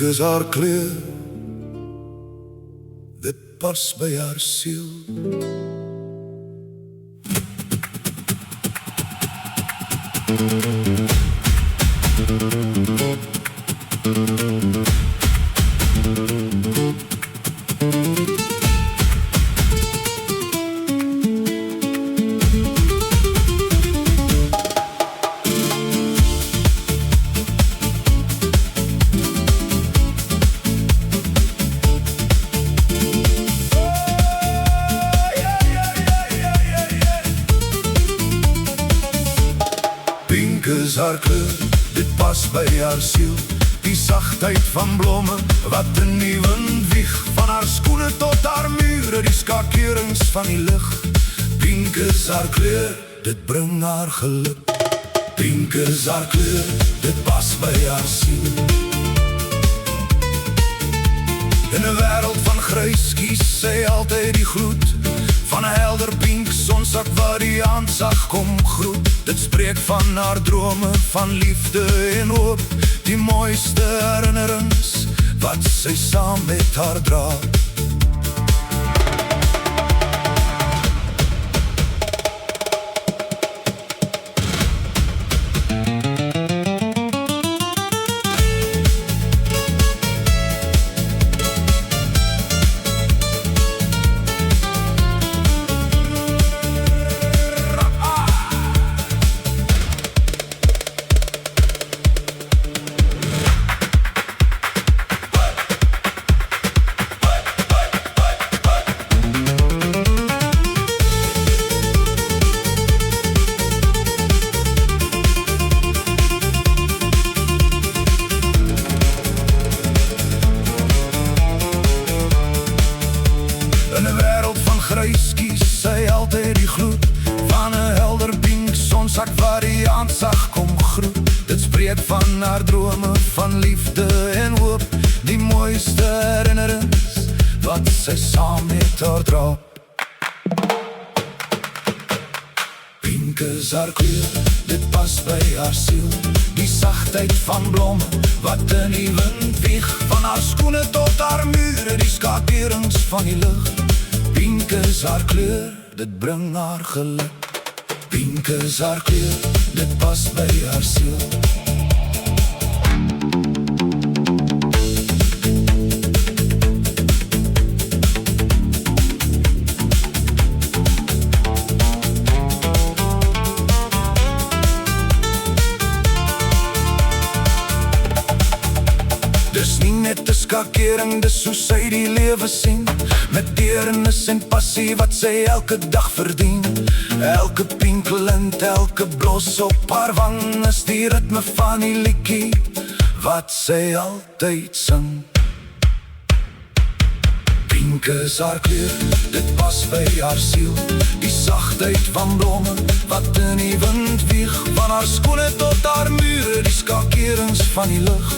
is haar kleur, dit pas by haar siel. Pink is haar kleur, dit pas by haar siel. Die sagtheid van blomme wat in die wind wieg, van haar skoene tot haar mure, die skakerings van die lug. Pink is haar kleur, dit bring haar geluk. Pink is haar kleur, dit pas by haar siel. In 'n wêreld van grys kies sy altyd die gloed van 'n helder pink sonsak waar die aansag kom groet. Dit spreek van haar drome, van liefde en hoop, die mooiste herinnerings wat sy saam met haar dra. In 'n wêreld van grys kies sy altyd die gloed van 'n helder pink sonsak waar die aansag kom groet. Dit spreek van haar drome, van liefde en hoop, die mooiste herinnerings wat sy saam met haar dra. Pink is haar kleur, dit pas by haar siel. Die sagtheid van blomme wat in die wind wieg, van haar skoene tot haar mure, die skakerings van die lug. Pink is haar kleur, dit bring haar geluk. Pink is haar kleur, dit pas by haar siel. Dis nie net 'n skakering, dis hoe sy die lewe sien, met deernis en passie wat sy elke dag verdien. Elke pink lint, elke blos op haar wang is die ritme van die liedjie wat sy altyd sing. Pink is haar kleur, dit pas by haar siel. Die sagtheid van blomme wat in die wind wieg, van haar skoene tot haar mure, die skakerings van die lug.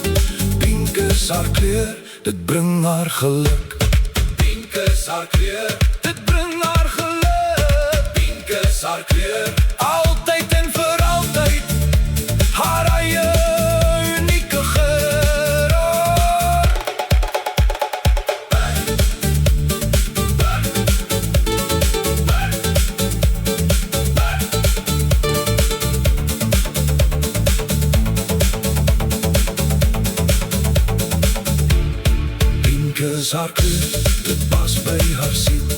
Pink is haar kleur, dit bring haar geluk. Pink is haar kleur, dit bring haar geluk. Pink is haar kleur, altyd en vir altyd, haar eie unieke geur. Pink is haar kleur, dit pas by haar siel.